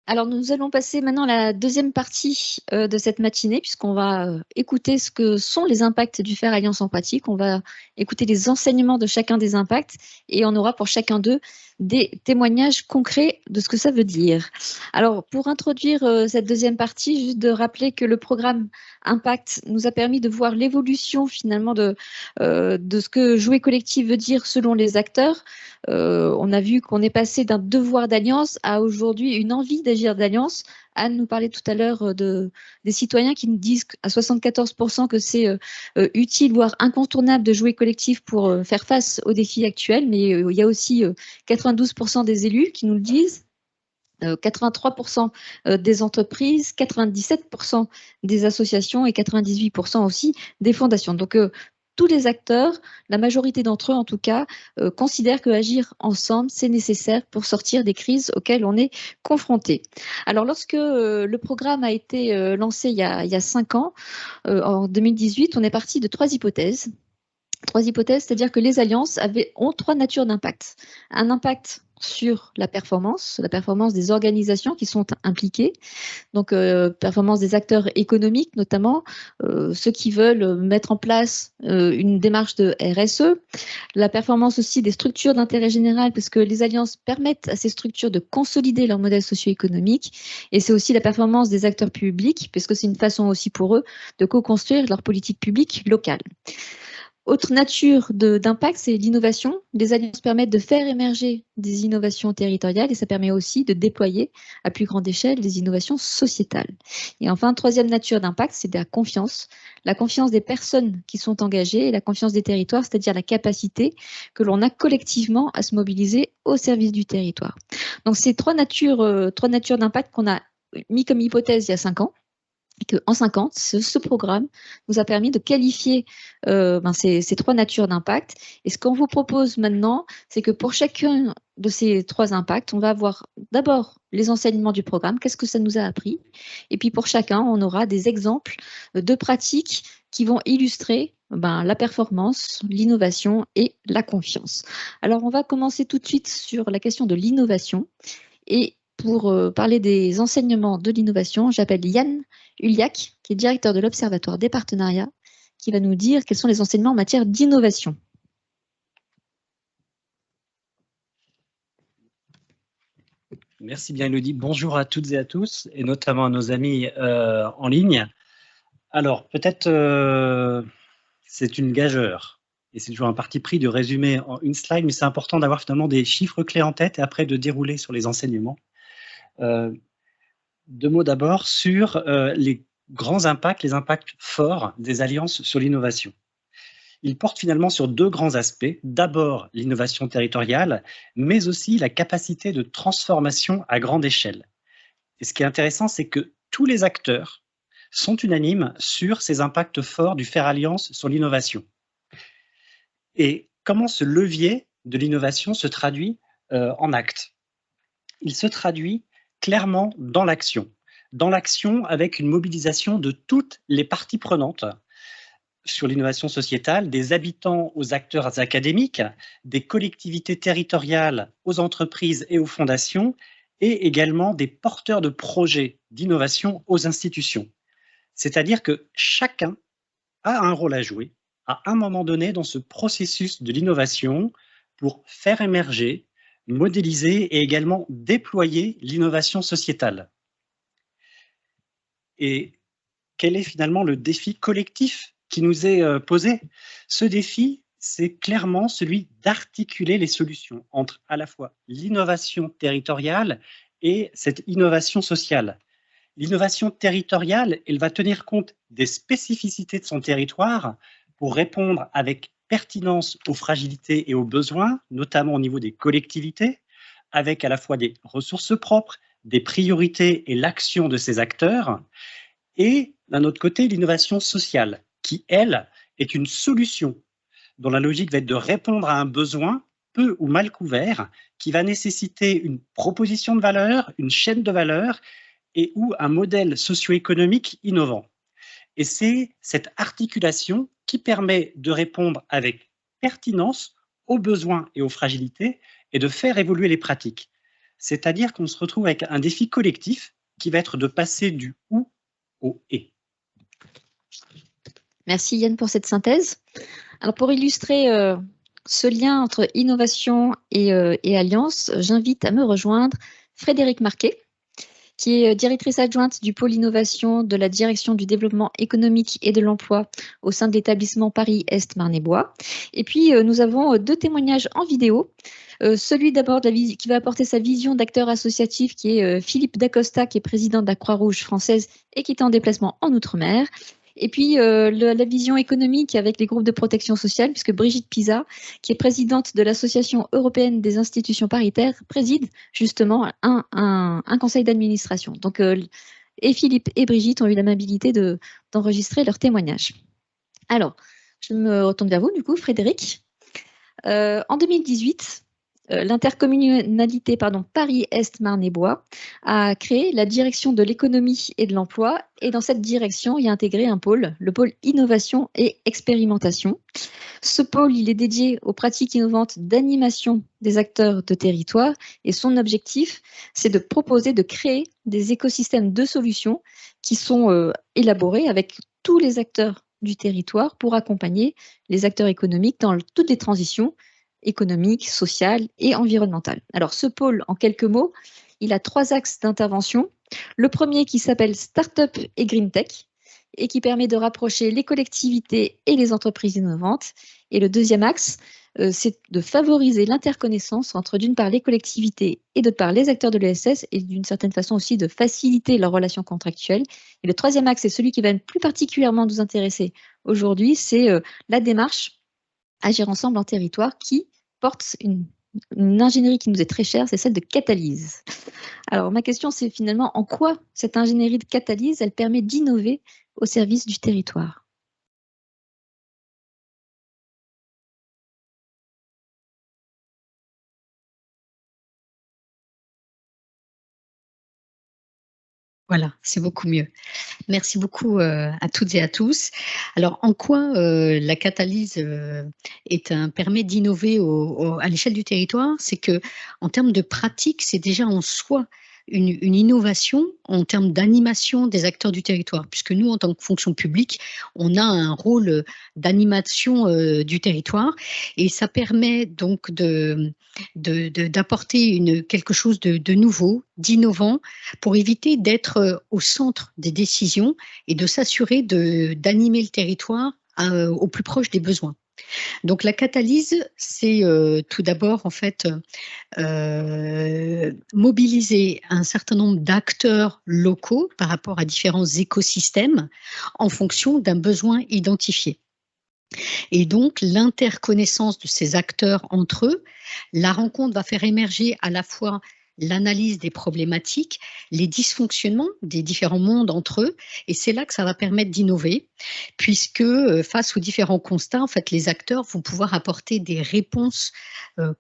Alors, nous allons passer maintenant à la deuxième partie de cette matinée, puisqu'on va écouter ce que sont les impacts du faire alliance en pratique. On va écouter les enseignements de chacun des impacts et on aura pour chacun d'eux des témoignages concrets de ce que ça veut dire. Alors, pour introduire cette deuxième partie, juste de rappeler que le programme Impact nous a permis de voir l'évolution finalement de ce que jouer collectif veut dire selon les acteurs. On a vu qu'on est passé d'un devoir d'alliance à aujourd'hui une envie d'agir d'alliance. Anne nous parlait tout à l'heure des citoyens qui nous disent à 74% que c'est utile, voire incontournable de jouer collectif pour faire face aux défis actuels. Mais il y a aussi 92% des élus qui nous le disent. 83% des entreprises, 97% des associations et 98% aussi des fondations. Donc, tous les acteurs, la majorité d'entre eux en tout cas, considèrent que agir ensemble, c'est nécessaire pour sortir des crises auxquelles on est confronté. Alors, lorsque le programme a été lancé il y a 5 ans, en 2018, on est parti de trois hypothèses. Trois hypothèses, c'est-à-dire que les alliances ont trois natures d'impact. Un impact sur la performance des organisations qui sont impliquées, donc performance des acteurs économiques notamment, ceux qui veulent mettre en place une démarche de RSE, la performance aussi des structures d'intérêt général, parce que les alliances permettent à ces structures de consolider leur modèle socio-économique, et c'est aussi la performance des acteurs publics, puisque c'est une façon aussi pour eux de co-construire leur politique publique locale. Autre nature d'impact, c'est l'innovation. Les alliances permettent de faire émerger des innovations territoriales et ça permet aussi de déployer à plus grande échelle des innovations sociétales. Et enfin, troisième nature d'impact, c'est la confiance des personnes qui sont engagées et la confiance des territoires, c'est-à-dire la capacité que l'on a collectivement à se mobiliser au service du territoire. Donc, c'est trois natures d'impact qu'on a mis comme hypothèse il y a 5 ans et qu'en 50, ce programme nous a permis de qualifier ces trois natures d'impact. Et ce qu'on vous propose maintenant, c'est que pour chacun de ces trois impacts, on va avoir d'abord les enseignements du programme, qu'est-ce que ça nous a appris, et puis pour chacun, on aura des exemples de pratiques qui vont illustrer la performance, l'innovation et la confiance. Alors, on va commencer tout de suite sur la question de l'innovation. Et pour parler des enseignements de l'innovation, j'appelle Yann Uliac, qui est directeur de l'Observatoire des partenariats, qui va nous dire quels sont les enseignements en matière d'innovation. Merci bien, Elodie. Bonjour à toutes et à tous, et notamment à nos amis en ligne. Alors, peut-être c'est une gageure, et c'est toujours un parti pris de résumer en une slide, mais c'est important d'avoir finalement des chiffres clés en tête et après de dérouler sur les enseignements. Deux mots d'abord sur les grands impacts, les impacts forts des alliances sur l'innovation. Ils portent finalement sur deux grands aspects. D'abord, l'innovation territoriale, mais aussi la capacité de transformation à grande échelle. Et ce qui est intéressant, c'est que tous les acteurs sont unanimes sur ces impacts forts du faire alliance sur l'innovation. Et comment ce levier de l'innovation se traduit en actes? Il se traduit clairement dans l'action avec une mobilisation de toutes les parties prenantes sur l'innovation sociétale, des habitants aux acteurs académiques, des collectivités territoriales aux entreprises et aux fondations, et également des porteurs de projets d'innovation aux institutions. C'est-à-dire que chacun a un rôle à jouer à un moment donné dans ce processus de l'innovation pour faire émerger, modéliser et également déployer l'innovation sociétale. Et quel est finalement le défi collectif qui nous est posé? Ce défi, c'est clairement celui d'articuler les solutions entre à la fois l'innovation territoriale et cette innovation sociale. L'innovation territoriale, elle va tenir compte des spécificités de son territoire pour répondre avec pertinence aux fragilités et aux besoins, notamment au niveau des collectivités, avec à la fois des ressources propres, des priorités et l'action de ces acteurs, et d'un autre côté, l'innovation sociale, qui, elle, est une solution dont la logique va être de répondre à un besoin peu ou mal couvert, qui va nécessiter une proposition de valeur, une chaîne de valeur, et ou un modèle socio-économique innovant. Et c'est cette articulation qui permet de répondre avec pertinence aux besoins et aux fragilités et de faire évoluer les pratiques. C'est-à-dire qu'on se retrouve avec un défi collectif qui va être de passer du « ou » au « et ». Merci Yann pour cette synthèse. Alors pour illustrer ce lien entre innovation et alliance, j'invite à me rejoindre Frédérique Marquet, qui est directrice adjointe du pôle innovation de la direction du développement économique et de l'emploi au sein de l'établissement Paris-Est Marne-et-Bois. Et puis, nous avons deux témoignages en vidéo. Celui d'abord qui va apporter sa vision d'acteur associatif, qui est Philippe Dacosta, qui est président de la Croix-Rouge française et qui est en déplacement en Outre-mer. Et puis, la vision économique avec les groupes de protection sociale, puisque Brigitte Pisa, qui est présidente de l'Association européenne des institutions paritaires, préside justement un conseil d'administration. Donc, et Philippe et Brigitte ont eu l'amabilité d'enregistrer leur témoignage. Alors, je me retourne vers vous, du coup, Frédéric. En 2018, l'intercommunalité Paris-Est Marne-et-Bois a créé la direction de l'économie et de l'emploi, et dans cette direction, il y a intégré un pôle, le pôle innovation et expérimentation. Ce pôle, il est dédié aux pratiques innovantes d'animation des acteurs de territoire, et son objectif, c'est de proposer, de créer des écosystèmes de solutions qui sont élaborés avec tous les acteurs du territoire pour accompagner les acteurs économiques dans toutes les transitions économiques, sociales et environnementales. Alors, ce pôle, en quelques mots, il a 3 axes d'intervention. Le premier qui s'appelle Startup et Green Tech et qui permet de rapprocher les collectivités et les entreprises innovantes. Et le deuxième axe, c'est de favoriser l'interconnaissance entre, d'une part, les collectivités et d'autre part, les acteurs de l'ESS, et d'une certaine façon aussi de faciliter leurs relations contractuelles. Et le troisième axe, c'est celui qui va plus particulièrement nous intéresser aujourd'hui, c'est la démarche Agir ensemble en territoire qui porte une ingénierie qui nous est très chère, c'est celle de Catalyse. Alors, ma question, c'est finalement en quoi cette ingénierie de Catalyse, elle permet d'innover au service du territoire? Voilà, c'est beaucoup mieux. Merci beaucoup à toutes et à tous. Alors, en quoi la catalyse permet d'innover à l'échelle du territoire? C'est que, en termes de pratique, c'est déjà en soi une innovation en termes d'animation des acteurs du territoire, puisque nous, en tant que fonction publique, on a un rôle d'animation du territoire, et ça permet donc d'apporter quelque chose de nouveau, d'innovant, pour éviter d'être au centre des décisions et de s'assurer d'animer le territoire au plus proche des besoins. Donc la catalyse, c'est tout d'abord en fait mobiliser un certain nombre d'acteurs locaux par rapport à différents écosystèmes en fonction d'un besoin identifié. Et donc l'interconnaissance de ces acteurs entre eux, la rencontre va faire émerger à la fois l'analyse des problématiques, les dysfonctionnements des différents mondes entre eux, et c'est là que ça va permettre d'innover, puisque face aux différents constats, en fait, les acteurs vont pouvoir apporter des réponses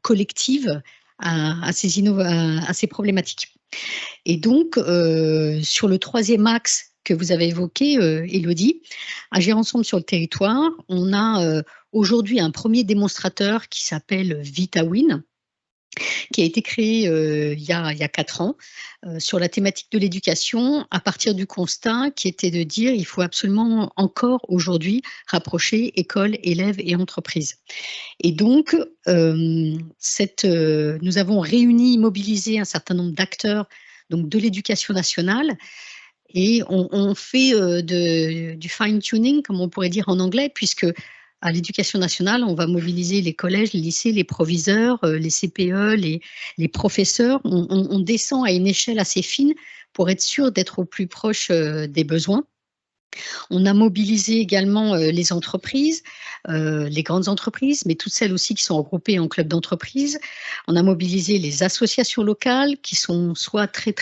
collectives à ces problématiques. Et donc, sur le troisième axe que vous avez évoqué, Élodie, Agir ensemble sur le territoire, on a aujourd'hui un premier démonstrateur qui s'appelle VitaWin, qui a été créé il y a 4 ans sur la thématique de l'éducation, à partir du constat qui était de dire il faut absolument encore aujourd'hui rapprocher école, élèves et entreprises. Et donc, nous avons réuni, mobilisé un certain nombre d'acteurs donc de l'éducation nationale, et on fait du fine-tuning, comme on pourrait dire en anglais, puisque à l'éducation nationale, on va mobiliser les collèges, les lycées, les proviseurs, les CPE, les professeurs. On descend à une échelle assez fine pour être sûr d'être au plus proche des besoins. On a mobilisé également les entreprises, les grandes entreprises, mais toutes celles aussi qui sont regroupées en clubs d'entreprise. On a mobilisé les associations locales qui sont soit très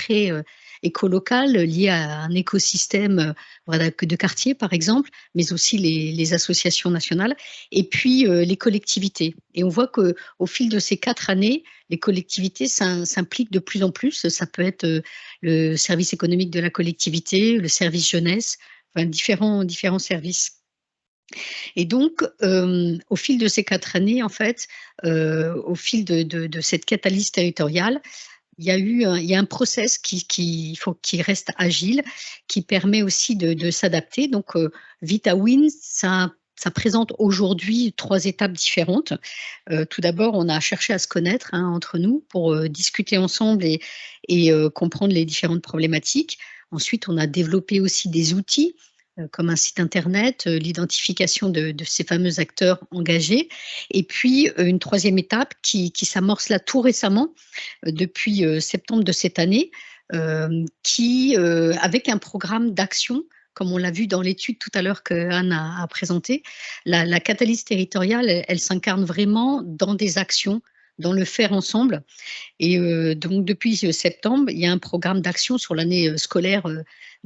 éco-locales, liées à un écosystème de quartier par exemple, mais aussi les associations nationales, et puis les collectivités. Et on voit qu'au fil de ces 4 années, les collectivités s'impliquent de plus en plus. Ça peut être le service économique de la collectivité, le service jeunesse, enfin, différents services. Et donc, au fil de ces 4 années, en fait, au fil de cette catalyse territoriale, il y a un process qu'il faut qu'il reste agile, qui permet aussi de s'adapter. Donc, VitaWin, ça présente aujourd'hui 3 étapes différentes. Tout d'abord, on a cherché à se connaître entre nous pour discuter ensemble et comprendre les différentes problématiques. Ensuite, on a développé aussi des outils comme un site internet, l'identification de ces fameux acteurs engagés. Et puis, une 3e étape qui s'amorce là tout récemment, depuis septembre de cette année, avec un programme d'action, comme on l'a vu dans l'étude tout à l'heure que Anne a présentée. La catalyse territoriale, elle s'incarne vraiment dans des actions, dans le faire ensemble. Et donc, depuis septembre, il y a un programme d'action sur l'année scolaire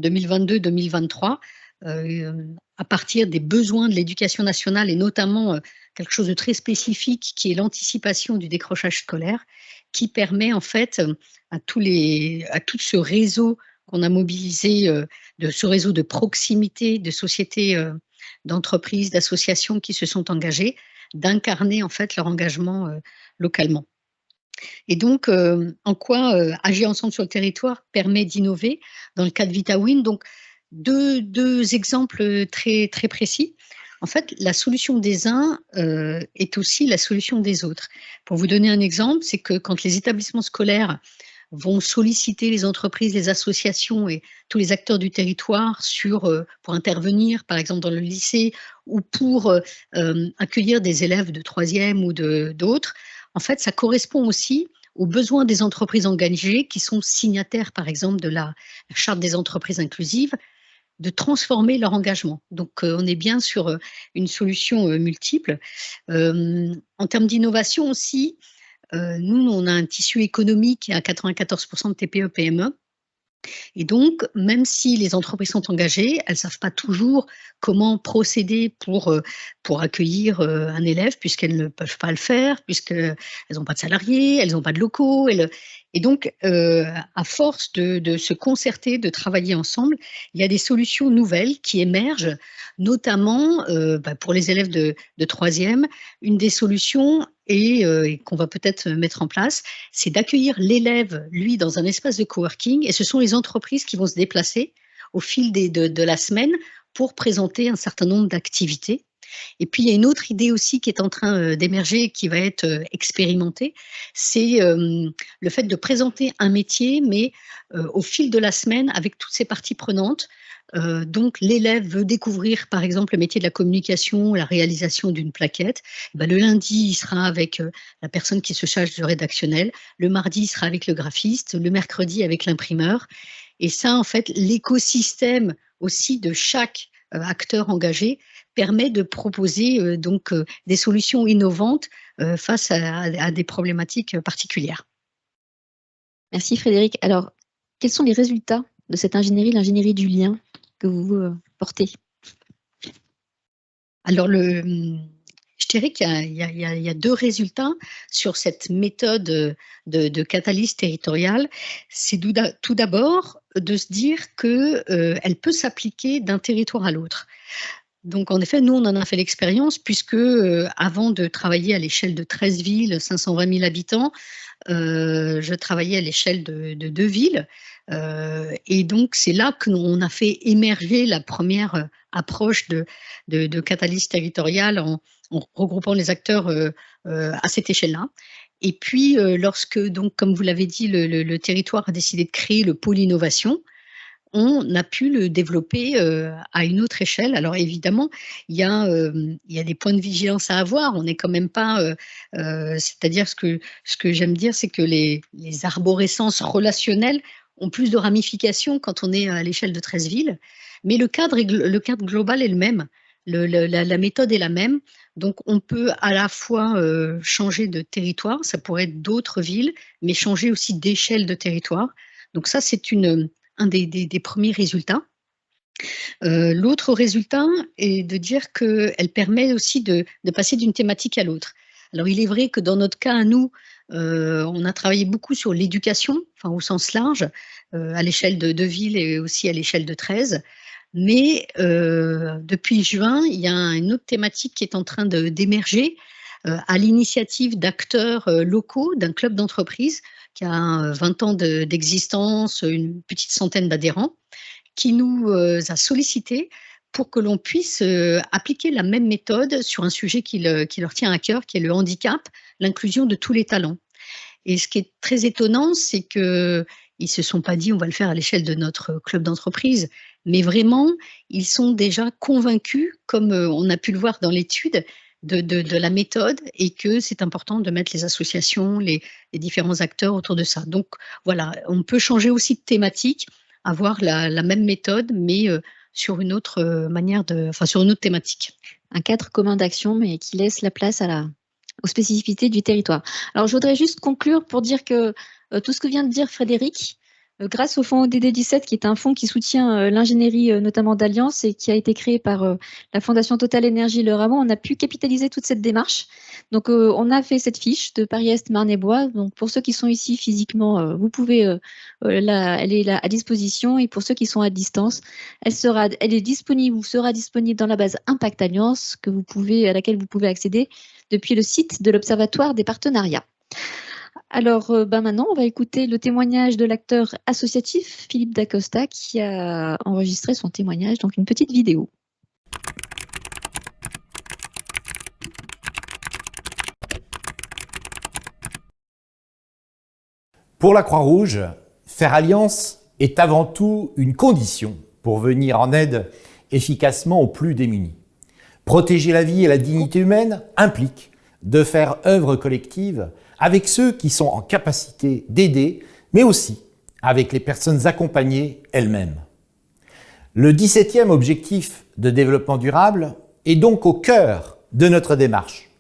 2022-2023, à partir des besoins de l'éducation nationale et notamment quelque chose de très spécifique qui est l'anticipation du décrochage scolaire, qui permet en fait à tout ce réseau qu'on a mobilisé, de ce réseau de proximité, de sociétés, d'entreprises, d'associations qui se sont engagées, d'incarner en fait leur engagement localement. Et donc, en quoi agir ensemble sur le territoire permet d'innover dans le cas de VitaWin. Donc, deux exemples très, très précis. En fait, la solution des uns est aussi la solution des autres. Pour vous donner un exemple, c'est que quand les établissements scolaires vont solliciter les entreprises, les associations et tous les acteurs du territoire pour intervenir, par exemple dans le lycée, ou pour accueillir des élèves de 3e ou d'autres, en fait, ça correspond aussi aux besoins des entreprises engagées qui sont signataires, par exemple, de la Charte des entreprises inclusives, de transformer leur engagement. Donc, on est bien sur une solution multiple. En termes d'innovation aussi, nous, on a un tissu économique à 94% de TPE-PME. Et donc, même si les entreprises sont engagées, elles ne savent pas toujours comment procéder pour accueillir un élève, puisqu'elles ne peuvent pas le faire, puisqu'elles n'ont pas de salariés, elles n'ont pas de locaux. Et donc, à force de se concerter, de travailler ensemble, il y a des solutions nouvelles qui émergent, notamment pour les élèves de 3e. Une des solutions et qu'on va peut-être mettre en place, c'est d'accueillir l'élève, lui, dans un espace de coworking, et ce sont les entreprises qui vont se déplacer au fil de la semaine pour présenter un certain nombre d'activités. Et puis, il y a une autre idée aussi qui est en train d'émerger, qui va être expérimentée, c'est le fait de présenter un métier, mais au fil de la semaine, avec toutes ces parties prenantes. Donc, l'élève veut découvrir, par exemple, le métier de la communication, la réalisation d'une plaquette. Ben, le lundi, il sera avec la personne qui se charge du rédactionnel. Le mardi, il sera avec le graphiste. Le mercredi, avec l'imprimeur. Et ça, en fait, l'écosystème aussi de chaque acteur engagé permet de proposer des solutions innovantes face à des problématiques particulières. Merci Frédéric. Alors, quels sont les résultats de cette ingénierie, l'ingénierie du lien que vous portez? Alors, je dirais qu'il y a 2 résultats sur cette méthode de catalyse territoriale. C'est tout d'abord de se dire qu'elle peut s'appliquer d'un territoire à l'autre. Donc, en effet, nous, on en a fait l'expérience puisque avant de travailler à l'échelle de 13 villes, 520 000 habitants, je travaillais à l'échelle de 2 villes. Et donc, c'est là qu'on a fait émerger la première approche de catalyse territoriale en regroupant les acteurs à cette échelle-là. Et puis, lorsque, donc, comme vous l'avez dit, le territoire a décidé de créer le pôle innovation, on a pu le développer à une autre échelle. Alors évidemment, il y a des points de vigilance à avoir. On n'est quand même pas, c'est-à-dire ce que j'aime dire, c'est que les arborescences relationnelles ont plus de ramifications quand on est à l'échelle de 13 villes. Mais le cadre global est le même. La méthode est la même. Donc, on peut à la fois changer de territoire, ça pourrait être d'autres villes, mais changer aussi d'échelle de territoire. Donc ça, c'est un des premiers résultats. L'autre résultat est de dire qu'elle permet aussi de passer d'une thématique à l'autre. Alors, il est vrai que dans notre cas, à nous, on a travaillé beaucoup sur l'éducation, enfin au sens large, à l'échelle de 2 villes et aussi à l'échelle de 13. Mais depuis juin, il y a une autre thématique qui est en train d'émerger, à l'initiative d'acteurs locaux d'un club d'entreprise qui a 20 ans d'existence, une petite centaine d'adhérents, qui nous a sollicités pour que l'on puisse appliquer la même méthode sur un sujet qui leur tient à cœur, qui est le handicap, l'inclusion de tous les talents. Et ce qui est très étonnant, c'est qu'ils ne se sont pas dit on va le faire à l'échelle de notre club d'entreprise, mais vraiment, ils sont déjà convaincus, comme on a pu le voir dans l'étude, de la méthode et que c'est important de mettre les associations, les différents acteurs autour de ça. Donc voilà, on peut changer aussi de thématique, avoir la même méthode, mais sur une autre sur une autre thématique. Un cadre commun d'action, mais qui laisse la place aux spécificités du territoire. Alors, je voudrais juste conclure pour dire que tout ce que vient de dire Frédéric, grâce au fonds ODD17, qui est un fonds qui soutient l'ingénierie notamment d'Alliance et qui a été créé par la Fondation Total Énergie Le Ramon, on a pu capitaliser toute cette démarche. Donc, on a fait cette fiche de Paris-Est, Marne-et-Bois. Donc, pour ceux qui sont ici physiquement, vous pouvez, elle est là à disposition. Et pour ceux qui sont à distance, elle est disponible ou sera disponible dans la base Impact Alliance à laquelle vous pouvez accéder depuis le site de l'Observatoire des partenariats. Alors maintenant, on va écouter le témoignage de l'acteur associatif Philippe Dacosta qui a enregistré son témoignage, donc une petite vidéo. Pour la Croix-Rouge, faire alliance est avant tout une condition pour venir en aide efficacement aux plus démunis. Protéger la vie et la dignité humaine implique de faire œuvre collective avec ceux qui sont en capacité d'aider, mais aussi avec les personnes accompagnées elles-mêmes. Le 17e objectif de développement durable est donc au cœur de notre démarche.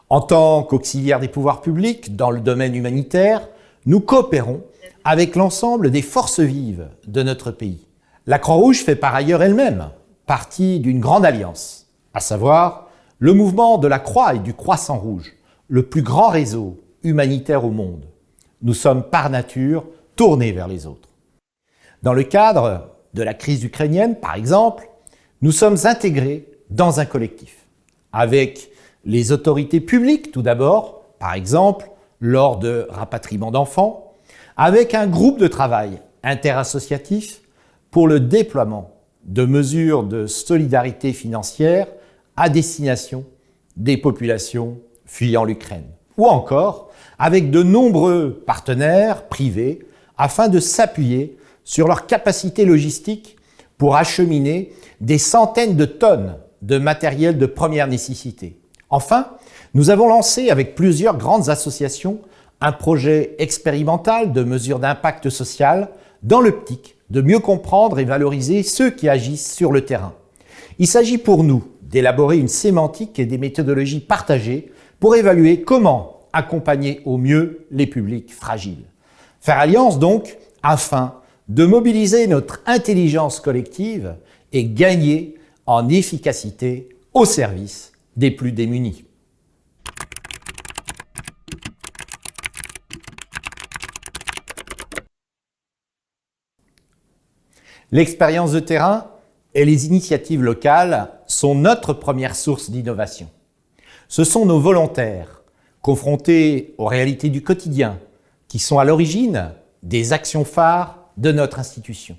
En tant qu'auxiliaire des pouvoirs publics dans le domaine humanitaire, nous coopérons avec l'ensemble des forces vives de notre pays. La Croix-Rouge fait par ailleurs elle-même partie d'une grande alliance, à savoir le mouvement de la Croix et du Croissant Rouge, le plus grand réseau humanitaire au monde. Nous sommes par nature tournés vers les autres. Dans le cadre de la crise ukrainienne, par exemple, nous sommes intégrés dans un collectif, avec les autorités publiques tout d'abord, par exemple lors de rapatriements d'enfants, avec un groupe de travail interassociatif pour le déploiement de mesures de solidarité financière à destination des populations fuyant l'Ukraine, ou encore avec de nombreux partenaires privés afin de s'appuyer sur leur capacité logistique pour acheminer des centaines de tonnes de matériel de première nécessité. Enfin, nous avons lancé avec plusieurs grandes associations un projet expérimental de mesures d'impact social dans l'optique de mieux comprendre et valoriser ceux qui agissent sur le terrain. Il s'agit pour nous d'élaborer une sémantique et des méthodologies partagées pour évaluer comment accompagner au mieux les publics fragiles. Faire alliance donc afin de mobiliser notre intelligence collective et gagner en efficacité au service des plus démunis. L'expérience de terrain et les initiatives locales sont notre première source d'innovation. Ce sont nos volontaires, confrontés aux réalités du quotidien, qui sont à l'origine des actions phares de notre institution.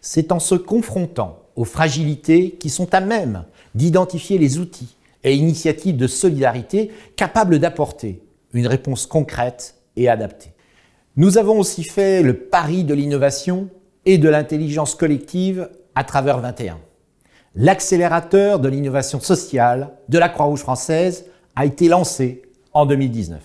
C'est en se confrontant aux fragilités qui sont à même d'identifier les outils et initiatives de solidarité capables d'apporter une réponse concrète et adaptée. Nous avons aussi fait le pari de l'innovation et de l'intelligence collective à travers 21. L'accélérateur de l'innovation sociale de la Croix-Rouge française a été lancé en 2019.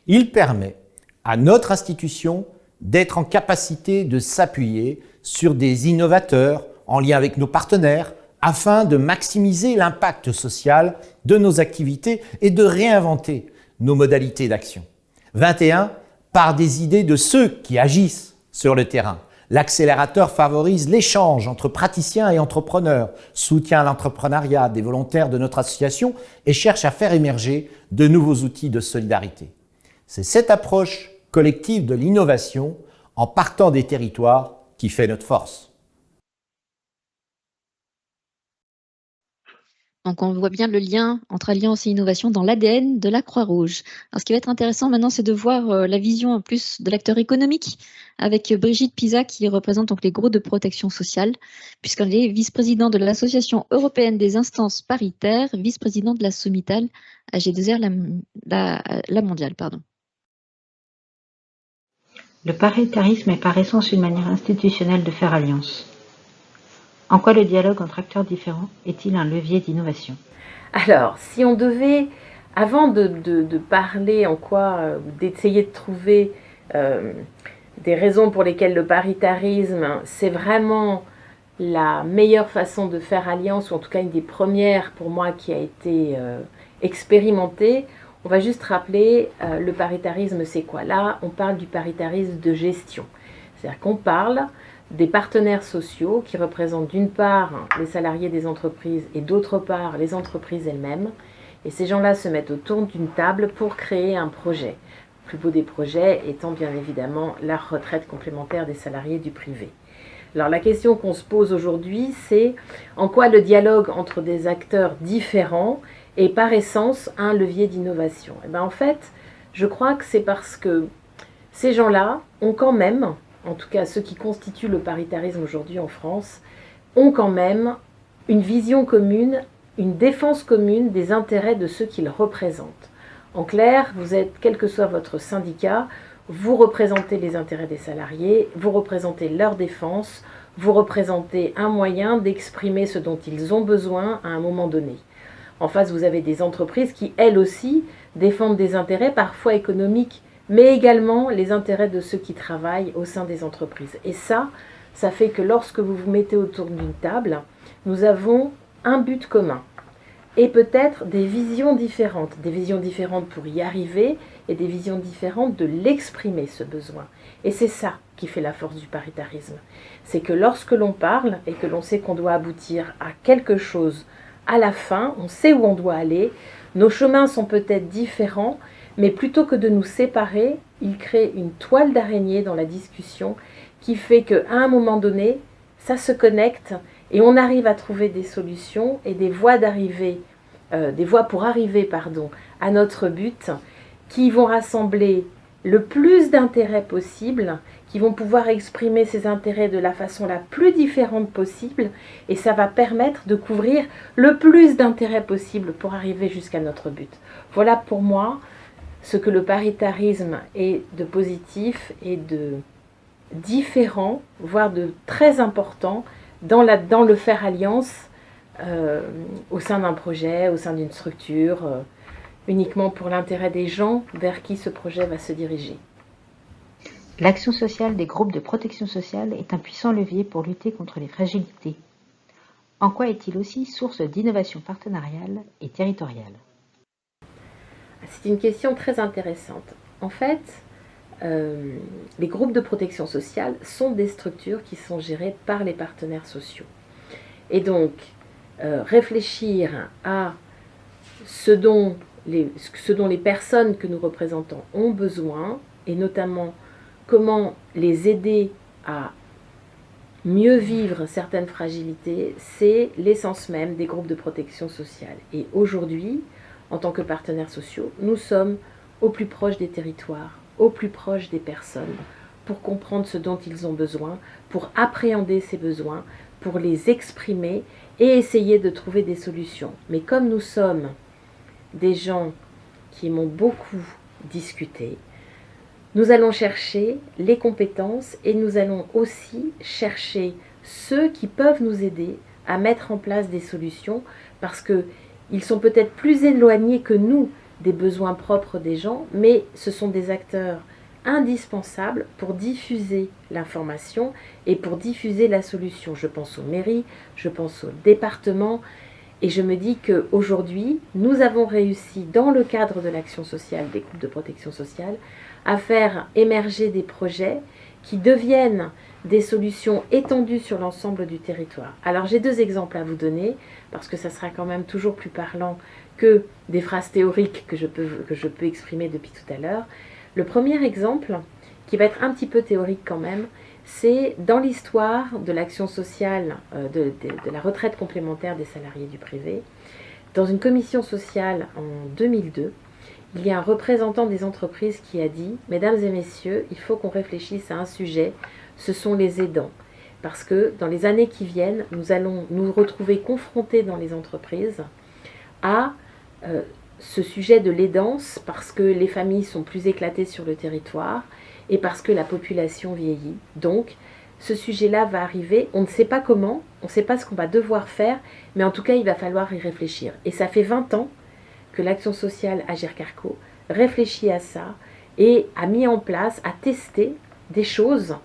Il permet à notre institution d'être en capacité de s'appuyer sur des innovateurs en lien avec nos partenaires afin de maximiser l'impact social de nos activités et de réinventer nos modalités d'action. 21 par des idées de ceux qui agissent sur le terrain. L'accélérateur favorise l'échange entre praticiens et entrepreneurs, soutient l'entrepreneuriat des volontaires de notre association et cherche à faire émerger de nouveaux outils de solidarité. C'est cette approche collective de l'innovation en partant des territoires qui fait notre force. Donc, on voit bien le lien entre alliance et innovation dans l'ADN de la Croix-Rouge. Alors, ce qui va être intéressant maintenant, c'est de voir la vision en plus de l'acteur économique avec Brigitte Pisa qui représente donc les groupes de protection sociale, puisqu'elle est vice-présidente de l'Association européenne des instances paritaires, vice-présidente de la Somital AG2R, la mondiale. Pardon. Le paritarisme est par essence une manière institutionnelle de faire alliance. En quoi le dialogue entre acteurs différents est-il un levier d'innovation ? Alors, si on devait, avant de parler en quoi, d'essayer de trouver des raisons pour lesquelles le paritarisme, c'est vraiment la meilleure façon de faire alliance, ou en tout cas une des premières pour moi qui a été expérimentée, on va juste rappeler le paritarisme, c'est quoi ? Là, on parle du paritarisme de gestion. C'est-à-dire qu'on parle des partenaires sociaux qui représentent d'une part les salariés des entreprises et d'autre part les entreprises elles-mêmes. Et ces gens-là se mettent autour d'une table pour créer un projet. Le plus beau des projets étant bien évidemment la retraite complémentaire des salariés du privé. Alors la question qu'on se pose aujourd'hui, c'est en quoi le dialogue entre des acteurs différents est par essence un levier d'innovation. Et bien en fait, je crois que c'est parce que ces gens-là ont quand même, en tout cas ceux qui constituent le paritarisme aujourd'hui en France, ont quand même une vision commune, une défense commune des intérêts de ceux qu'ils représentent. En clair, vous êtes, quel que soit votre syndicat, vous représentez les intérêts des salariés, vous représentez leur défense, vous représentez un moyen d'exprimer ce dont ils ont besoin à un moment donné. En face, vous avez des entreprises qui, elles aussi, défendent des intérêts parfois économiques, mais également les intérêts de ceux qui travaillent au sein des entreprises. Et ça fait que lorsque vous vous mettez autour d'une table, nous avons un but commun et peut-être des visions différentes pour y arriver et des visions différentes de l'exprimer, ce besoin. Et c'est ça qui fait la force du paritarisme. C'est que lorsque l'on parle et que l'on sait qu'on doit aboutir à quelque chose à la fin, on sait où on doit aller, nos chemins sont peut-être différents, mais plutôt que de nous séparer, il crée une toile d'araignée dans la discussion qui fait qu'à un moment donné, ça se connecte et on arrive à trouver des solutions et des voies pour arriver à notre but qui vont rassembler le plus d'intérêts possible, qui vont pouvoir exprimer ces intérêts de la façon la plus différente possible et ça va permettre de couvrir le plus d'intérêts possible pour arriver jusqu'à notre but. Voilà pour moi ce que le paritarisme est de positif et de différent, voire de très important dans le faire alliance au sein d'un projet, au sein d'une structure, uniquement pour l'intérêt des gens vers qui ce projet va se diriger. L'action sociale des groupes de protection sociale est un puissant levier pour lutter contre les fragilités. En quoi est-il aussi source d'innovation partenariale et territoriale ? C'est une question très intéressante. En fait, les groupes de protection sociale sont des structures qui sont gérées par les partenaires sociaux. Et donc, réfléchir à ce dont les personnes que nous représentons ont besoin, et notamment comment les aider à mieux vivre certaines fragilités, c'est l'essence même des groupes de protection sociale. Et aujourd'hui, en tant que partenaires sociaux, nous sommes au plus proche des territoires, au plus proche des personnes, pour comprendre ce dont ils ont besoin, pour appréhender ces besoins, pour les exprimer et essayer de trouver des solutions. Mais comme nous sommes des gens qui aiment beaucoup discuter, nous allons chercher les compétences et nous allons aussi chercher ceux qui peuvent nous aider à mettre en place des solutions parce qu'ils sont peut-être plus éloignés que nous des besoins propres des gens, mais ce sont des acteurs indispensables pour diffuser l'information et pour diffuser la solution. Je pense aux mairies, je pense aux départements et je me dis qu'aujourd'hui, nous avons réussi dans le cadre de l'action sociale des groupes de protection sociale à faire émerger des projets qui deviennent des solutions étendues sur l'ensemble du territoire. Alors j'ai deux exemples à vous donner, parce que ça sera quand même toujours plus parlant que des phrases théoriques que je peux exprimer depuis tout à l'heure. Le premier exemple, qui va être un petit peu théorique quand même, c'est dans l'histoire de l'action sociale de la retraite complémentaire des salariés du privé, dans une commission sociale en 2002, il y a un représentant des entreprises qui a dit « Mesdames et messieurs, il faut qu'on réfléchisse à un sujet, ce sont les aidants. Parce que dans les années qui viennent, nous allons nous retrouver confrontés dans les entreprises à ce sujet de l'aidance parce que les familles sont plus éclatées sur le territoire et parce que la population vieillit. Donc, ce sujet-là va arriver, on ne sait pas comment, on ne sait pas ce qu'on va devoir faire, mais en tout cas, il va falloir y réfléchir. Et ça fait 20 ans que l'action sociale Agirc-Arrco réfléchit à ça et a mis en place, a testé des choses,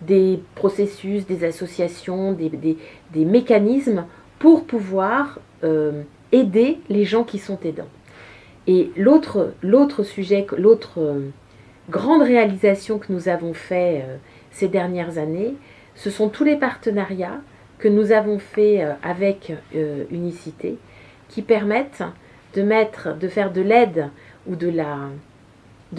des processus, des associations, des mécanismes pour pouvoir aider les gens qui sont aidants. Et l'autre sujet, l'autre grande réalisation que nous avons fait ces dernières années, ce sont tous les partenariats que nous avons fait avec Unicité qui permettent de faire de l'aide ou de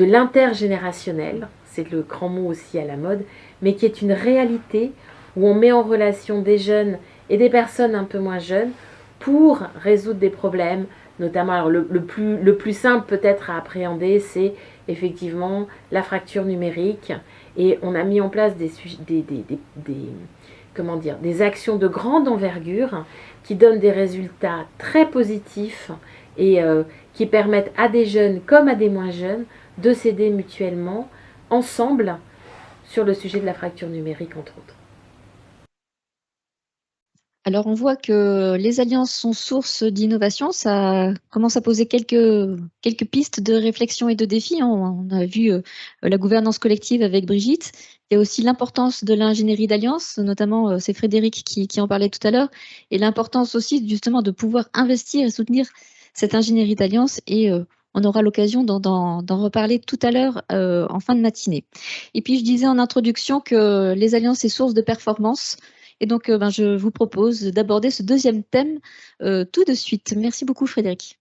l'intergénérationnel, c'est le grand mot aussi à la mode, mais qui est une réalité où on met en relation des jeunes et des personnes un peu moins jeunes pour résoudre des problèmes, notamment alors le plus simple peut-être à appréhender, c'est effectivement la fracture numérique, et on a mis en place des actions de grande envergure qui donnent des résultats très positifs et qui permettent à des jeunes comme à des moins jeunes de s'aider mutuellement ensemble sur le sujet de la fracture numérique, entre autres. Alors, on voit que les alliances sont source d'innovation. Ça commence à poser quelques pistes de réflexion et de défis. On a vu la gouvernance collective avec Brigitte. Il y a aussi l'importance de l'ingénierie d'alliance, notamment c'est Frédéric qui en parlait tout à l'heure, et l'importance aussi justement de pouvoir investir et soutenir cette ingénierie d'alliance. Et on aura l'occasion d'en reparler tout à l'heure en fin de matinée. Et puis, je disais en introduction que les alliances, c'est source de performance. Et donc, je vous propose d'aborder ce deuxième thème tout de suite. Merci beaucoup, Frédéric.